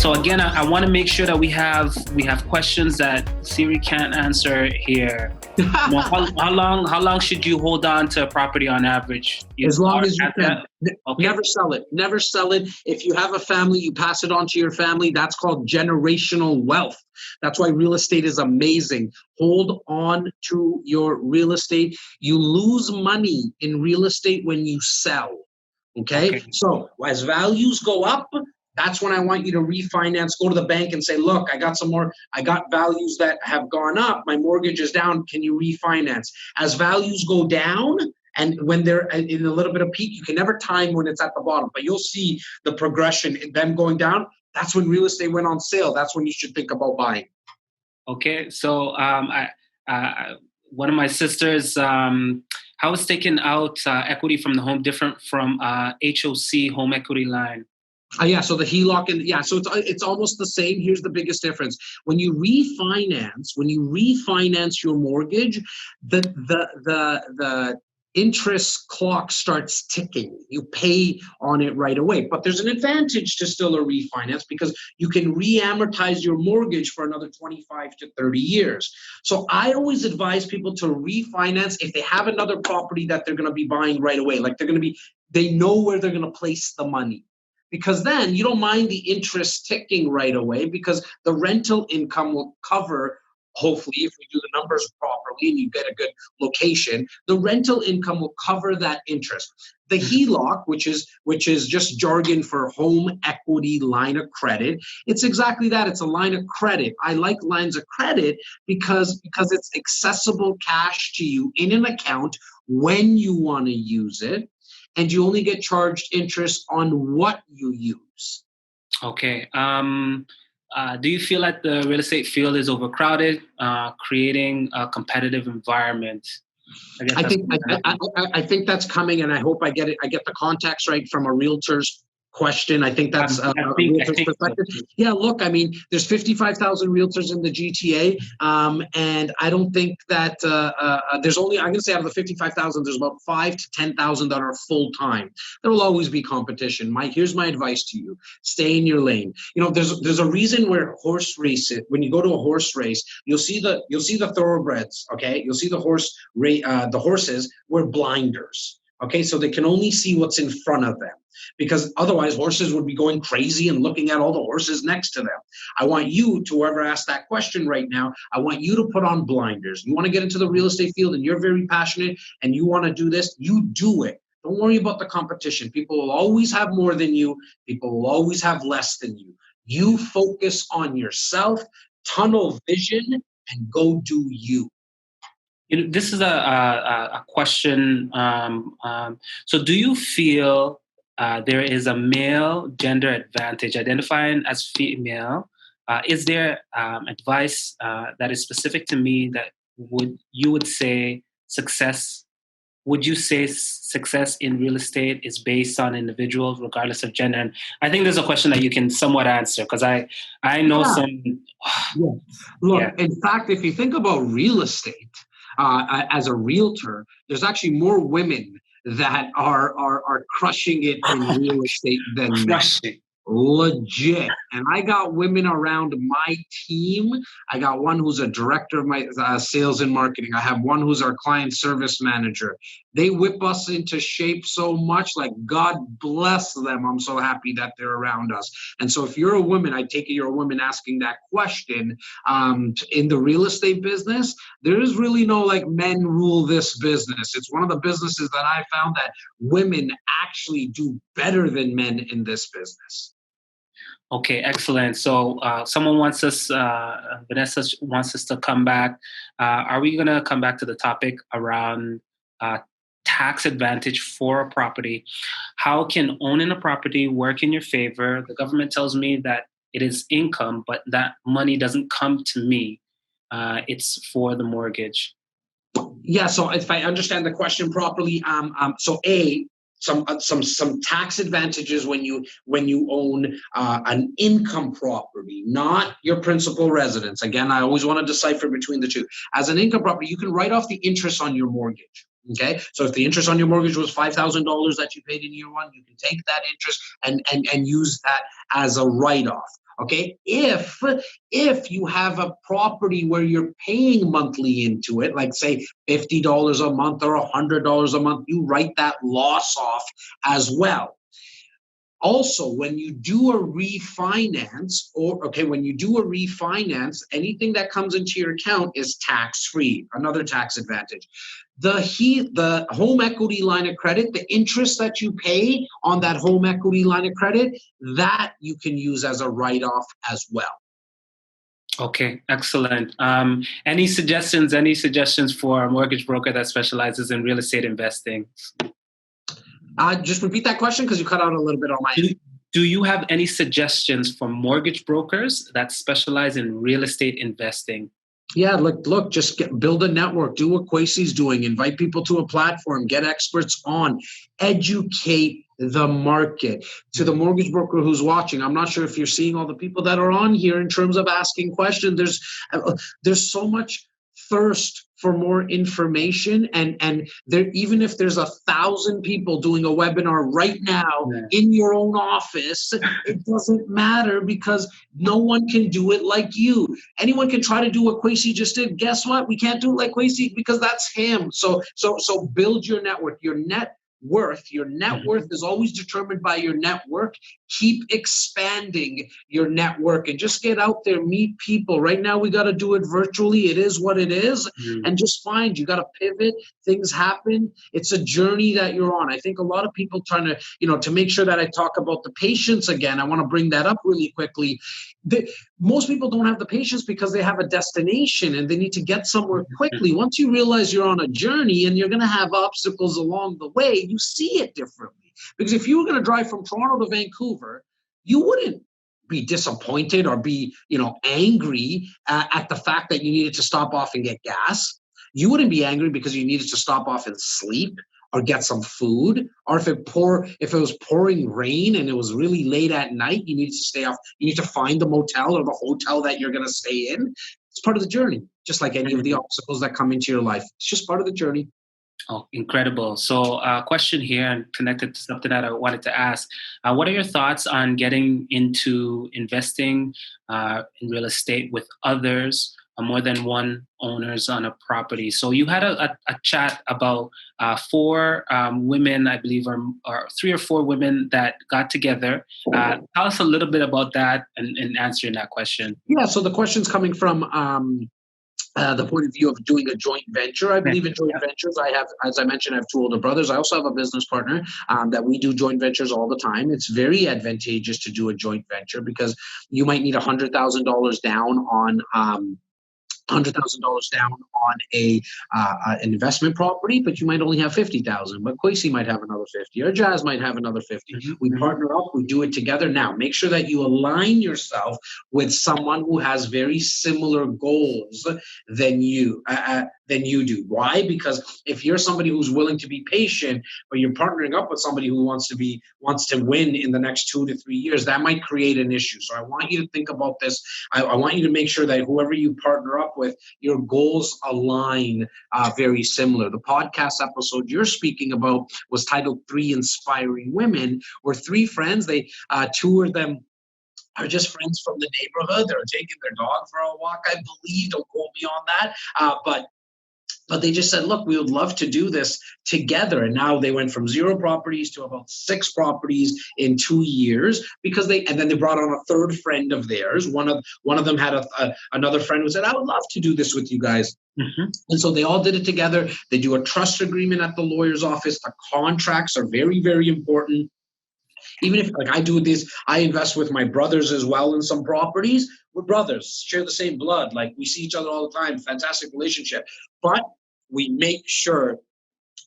So again, I want to make sure that we have questions that Siri can't answer here. How long should you hold on to a property on average? As long as you can. Okay. Never sell it. Never sell it. If you have a family, you pass it on to your family. That's called generational wealth. That's why real estate is amazing. Hold on to your real estate. You lose money in real estate when you sell. Okay? So as values go up, that's when I want you to refinance. Go to the bank and say, look, I got values that have gone up. My mortgage is down. Can you refinance? As values go down, and when they're in a little bit of peak, you can never time when it's at the bottom, but you'll see the progression in them going down. That's when real estate went on sale. That's when you should think about buying. Okay. So one of my sisters, how is taking out equity from the home different from HOC, home equity line? So the HELOC so it's almost the same. Here's the biggest difference: when you refinance your mortgage, the interest clock starts ticking. You pay on it right away. But there's an advantage to still a refinance because you can re-amortize your mortgage for another 25 to 30 years. So I always advise people to refinance if they have another property that they're going to be buying right away. Like they know where they're going to place the money. Because then you don't mind the interest ticking right away because the rental income will cover, hopefully, if we do the numbers properly and you get a good location, the rental income will cover that interest. The HELOC, which is just jargon for home equity line of credit, it's exactly that. It's a line of credit. I like lines of credit because it's accessible cash to you in an account when you want to use it. And you only get charged interest on what you use. Okay. Do you feel like the real estate field is overcrowded, creating a competitive environment? I think that's coming, and I hope I get it. I get the context right from a realtor's question. I think that's a realtor's perspective. Yeah, look, I mean, there's 55,000 realtors in the GTA, and I don't think that there's only, I'm going to say out of the 55,000, there's about 5 to 10,000 that are full-time. There will always be competition. Here's my advice to you. Stay in your lane. You know, there's a reason where horse races, when you go to a horse race, you'll see the thoroughbreds, okay? You'll see the horses wear blinders. Okay, so they can only see what's in front of them because otherwise horses would be going crazy and looking at all the horses next to them. I want you, to whoever asked that question right now, I want you to put on blinders. You want to get into the real estate field and you're very passionate and you want to do this, you do it. Don't worry about the competition. People will always have more than you. People will always have less than you. You focus on yourself, tunnel vision, and go do you. You know, this is a question. So do you feel there is a male gender advantage identifying as female? Is there advice that is specific to me that you would say success? Would you say success in real estate is based on individuals regardless of gender? And I think there's a question that you can somewhat answer because I know some. Yeah. Look, in fact, if you think about real estate, as a realtor, there's actually more women that are crushing it in real estate than men. Legit. And I got women around my team. I got one who's a director of my sales and marketing. I have one who's our client service manager. They whip us into shape so much, like God bless them. I'm so happy that they're around us. And so if you're a woman, I take it you're a woman asking that question, in the real estate business, there is really no like men rule this business. It's one of the businesses that I found that women actually do better than men in this business. Okay, excellent. So someone wants us, Vanessa wants us to come back. Are we going to come back to the topic around tax advantage for a property? How can owning a property work in your favor? The government tells me that it is income, but that money doesn't come to me. It's for the mortgage. Yeah, so if I understand the question properly, some tax advantages when you own an income property, not your principal residence. Again, I always want to decipher between the two. As an income property, you can write off the interest on your mortgage. Okay, so if the interest on your mortgage was $5,000 that you paid in year one, you can take that interest and use that as a write-off. Okay, if you have a property where you're paying monthly into it, like say $50 a month or $100 a month, you write that loss off as well. Also, when you do a refinance, anything that comes into your account is tax-free, another tax advantage. The home equity line of credit, the interest that you pay on that home equity line of credit, that you can use as a write-off as well. Okay, excellent. Any suggestions for a mortgage broker that specializes in real estate investing? Just repeat that question because you cut out a little bit on my end. Do you have any suggestions for mortgage brokers that specialize in real estate investing? Yeah, look, just build a network, do what Kwesi's doing, invite people to a platform, get experts on, educate the market. To the mortgage broker who's watching, I'm not sure if you're seeing all the people that are on here in terms of asking questions. There's so much thirst for more information, and there, even if there's 1,000 people doing a webinar right now in your own office, it doesn't matter because no one can do it like you. Anyone can try to do what Kwesi just did. Guess what? We can't do it like Kwesi because that's him. So build your network. Your net worth is always determined by your network. Keep expanding your network and just get out there, meet people. Right now we got to do it virtually. It is what it is. And just find, you got to pivot. Things happen. It's a journey that you're on. I think a lot of people trying to, to make sure that I talk about the patience again, I want to bring that up really quickly. Most people don't have the patience because they have a destination and they need to get somewhere quickly. Once you realize you're on a journey and you're going to have obstacles along the way, you see it differently. Because if you were going to drive from Toronto to Vancouver, you wouldn't be disappointed or be, angry at the fact that you needed to stop off and get gas. You wouldn't be angry because you needed to stop off and sleep or get some food, or if it was pouring rain and it was really late at night, you need to stay off. You need to find the motel or the hotel that you're going to stay in. It's part of the journey, just like any of the obstacles that come into your life. It's just part of the journey. Oh, incredible. So a question here and connected to something that I wanted to ask. What are your thoughts on getting into investing in real estate with others, more than one owners on a property? So you had a chat about 4 women, I believe, or 3 or 4 women that got together. Tell us a little bit about that and answering that question. Yeah, so the question's coming from the point of view of doing a joint venture. I believe in joint ventures. I have, as I mentioned, I have 2 older brothers. I also have a business partner that we do joint ventures all the time. It's very advantageous to do a joint venture because you might need $100,000 down on $100,000 down on an investment property, but you might only have $50,000. But Kwesi might have another 50, or Jas might have another 50. We partner up, we do it together. Now, make sure that you align yourself with someone who has very similar goals than you do. Why? Because if you're somebody who's willing to be patient, but you're partnering up with somebody who wants to win in the next 2 to 3 years, that might create an issue. So I want you to think about this. I want you to make sure that whoever you partner up with, your goals align very similar. The podcast episode you're speaking about was titled 3 Inspiring Women. We're 3 friends. 2 of them are just friends from the neighborhood. They're taking their dog for a walk, I believe. Don't quote me on that. But they just said, look, we would love to do this together. And now they went from 0 properties to about 6 properties in 2 years and then they brought on a 3rd friend of theirs. One of them had another friend who said, I would love to do this with you guys. And so they all did it together. They do a trust agreement at the lawyer's office. The contracts are very, very important. Even if, like I do this, I invest with my brothers as well in some properties. We're brothers, share the same blood. Like we see each other all the time. Fantastic relationship. But we make sure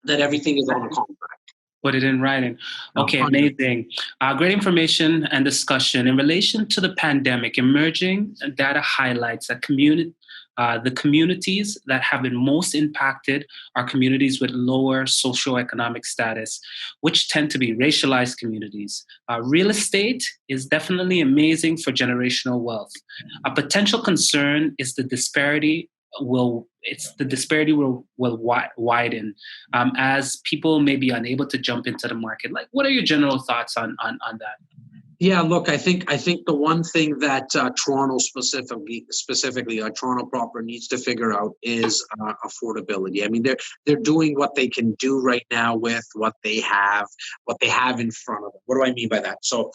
that everything is on the contract. Put it in writing. Okay, amazing. Great information and discussion. In relation to the pandemic, emerging data highlights that the communities that have been most impacted are communities with lower socioeconomic status, which tend to be racialized communities. Real estate is definitely amazing for generational wealth. A potential concern is the disparity will widen as people may be unable to jump into the market. Like, what are your general thoughts on that? Yeah, look, I think the one thing that Toronto specifically Toronto proper needs to figure out is affordability. I mean, they're doing what they can do right now with what they have in front of them. What do I mean by that? So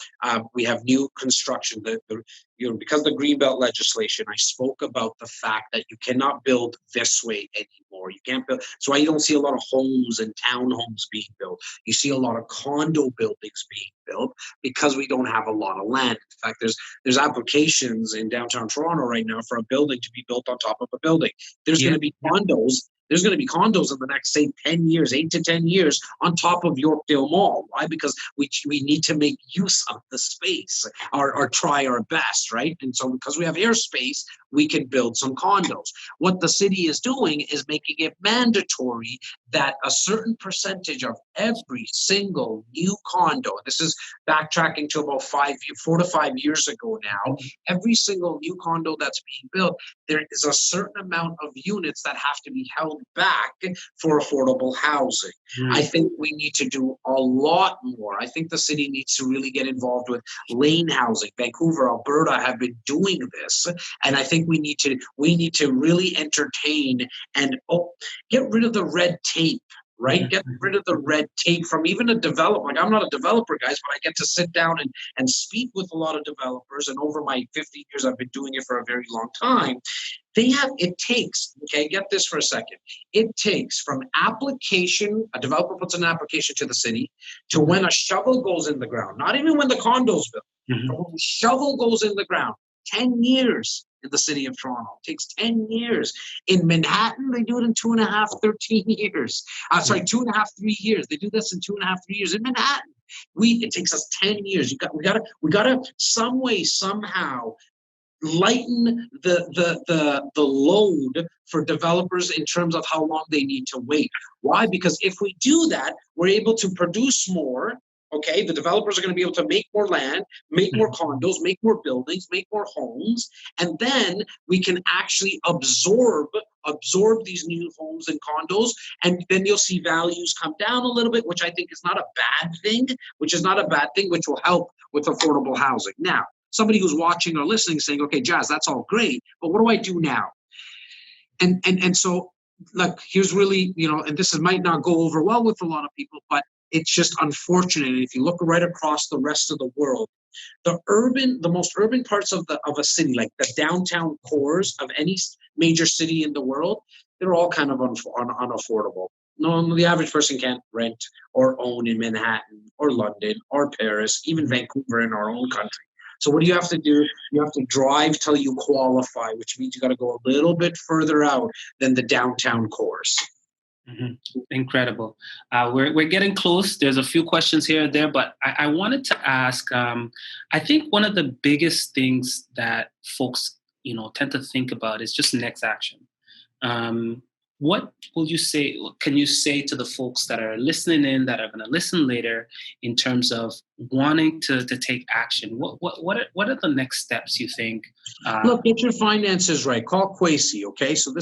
we have new construction. Because of the Greenbelt legislation, I spoke about the fact that you cannot build this way anymore. You can't build. So you don't see a lot of homes and townhomes being built. You see a lot of condo buildings being built because we don't have a lot of land. In fact, there's applications in downtown Toronto right now for a building to be built on top of a building. There's going to be condos. There's going to be condos in the next, say, 10 years, 8 to 10 years on top of Yorkville Mall. Why? Because we need to make use of the space or try our best, right? And so because we have airspace, we can build some condos. What the city is doing is making it mandatory that a certain percentage of every single new condo, this is backtracking to about 4 to 5 years ago now, every single new condo that's being built, there is a certain amount of units that have to be held back for affordable housing. I think we need to do a lot more. I think the city needs to really get involved with lane housing. Vancouver, Alberta have been doing this, and I think we need to really entertain and get rid of the red tape. Right? Get rid of the red tape from even a developer. Like, I'm not a developer, guys, but I get to sit down and speak with a lot of developers. And over my 15 years, I've been doing it for a very long time. It takes, okay, get this for a second. It takes from application, a developer puts an application to the city, to when a shovel goes in the ground, not even when the condo's built, but when the shovel goes in the ground, 10 years. In the city of Toronto. It takes 10 years. In Manhattan, they do it in 2.5, 13 years. 2.5, 3 years. They do this in 2.5, 3 years. In Manhattan, it takes us 10 years. We gotta some way, somehow lighten the load for developers in terms of how long they need to wait. Why? Because if we do that, we're able to produce more. Okay, the developers are going to be able to make more land, make more condos, make more buildings, make more homes, and then we can actually absorb these new homes and condos, and then you'll see values come down a little bit, which I think is not a bad thing, which will help with affordable housing. Now, somebody who's watching or listening saying, okay, Jas, that's all great, but what do I do now? And so, look, here's really, and this might not go over well with a lot of people, but it's just unfortunate. And if you look right across the rest of the world, the most urban parts of a city, like the downtown cores of any major city in the world, they're all kind of unaffordable. No, the average person can't rent or own in Manhattan or London or Paris, even Vancouver in our own country. So what do you have to do? You have to drive till you qualify, which means you got to go a little bit further out than the downtown cores. Incredible. We're getting close. There's a few questions here and there, but I wanted to ask, I think one of the biggest things that folks, tend to think about is just next action. What will you say? Can you say to the folks that are listening in, that are going to listen later, in terms of wanting to take action? What are the next steps you think? Look, get your finances right. Call Kwesi, okay? So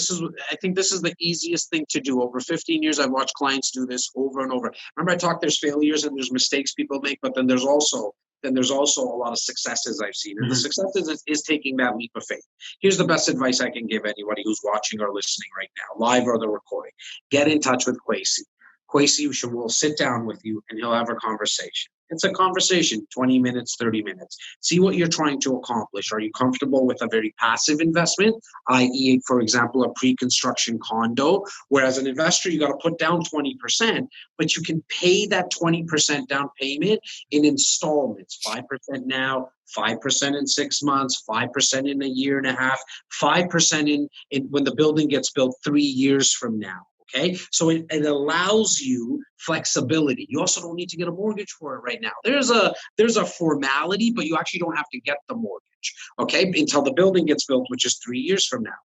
I think this is the easiest thing to do. Over 15 years, I've watched clients do this over and over. Remember, I talked there's failures and there's mistakes people make, but then there's also a lot of successes I've seen. And the successes is taking that leap of faith. Here's the best advice I can give anybody who's watching or listening right now, live or the recording. Get in touch with Kwesi. Kwesi will sit down with you and he'll have a conversation. It's a conversation, 20 minutes, 30 minutes. See what you're trying to accomplish. Are you comfortable with a very passive investment, i.e., for example, a pre-construction condo, where as an investor, you got to put down 20%, but you can pay that 20% down payment in installments, 5% now, 5% in 6 months, 5% in a year and a half, 5% in when the building gets built 3 years from now. Okay, so it allows you flexibility. You also don't need to get a mortgage for it right now. There's a formality, but you actually don't have to get the mortgage, okay, until the building gets built, which is 3 years from now.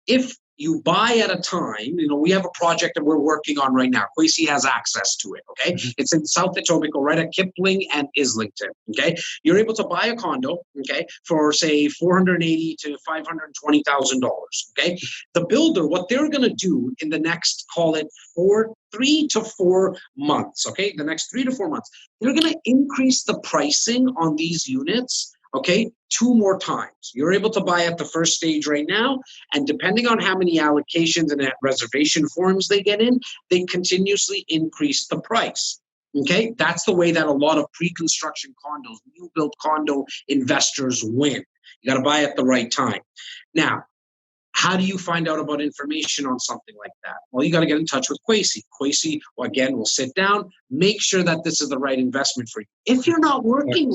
If you buy at a time. We have a project that we're working on right now. Kwesi has access to it, okay? Mm-hmm. It's in South Etobicoke, right at Kipling and Islington, okay? You're able to buy a condo, okay, for say $480,000 to $520,000, okay? The builder, what they're going to do in the next, call it 3 to 4 months, okay? The next 3 to 4 months, they're going to increase the pricing on these units, okay, 2 more times. You're able to buy at the first stage right now, and depending on how many allocations and reservation forms they get in, they continuously increase the price. Okay, that's the way that a lot of pre-construction condos, new build condo investors win. You got to buy at the right time. Now, how do you find out about information on something like that? Well, you got to get in touch with Kwesi. Kwesi, again, will sit down, make sure that this is the right investment for you. If you're not working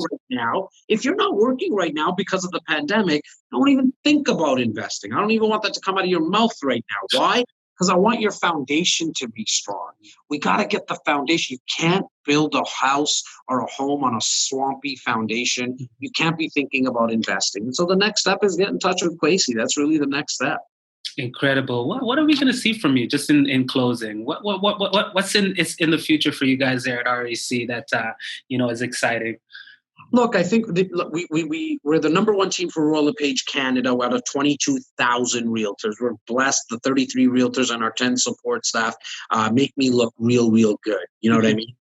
right now because of the pandemic, don't even think about investing. I don't even want that to come out of your mouth right now. Why? Because I want your foundation to be strong. We got to get the foundation. You can't build a house or a home on a swampy foundation. You can't be thinking about investing. And so the next step is get in touch with Kwesi. That's really the next step. Incredible. What are we going to see from you? Just in closing, what's in the future for you guys there at REC that is exciting? Look, I think we're the number one team for Royal LePage Canada out of 22,000 realtors. We're blessed. The 33 realtors on our 10 support staff make me look real good. You know what I mean?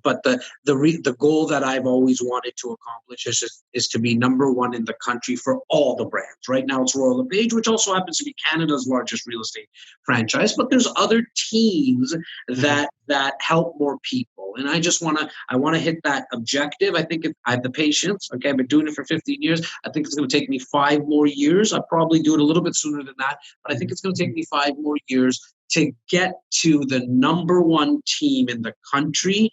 But the goal that I've always wanted to accomplish is to be number one in the country for all the brands. Right now it's Royal LePage, which also happens to be Canada's largest real estate franchise. But there's other teams that help more people, and I want to hit that objective. I think I have the patience. Okay, I've been doing it for 15 years. I think it's going to take me 5 more years. I'll probably do it a little bit sooner than that, but I think it's going to take me 5 more years to get to the number one team in the country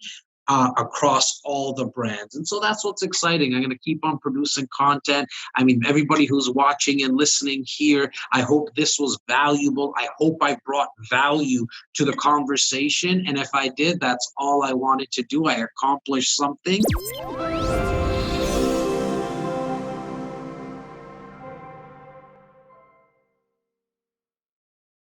across all the brands. And so that's what's exciting. I'm going to keep on producing content. I mean, everybody who's watching and listening here, I hope this was valuable. I hope I brought value to the conversation. And if I did, that's all I wanted to do. I accomplished something.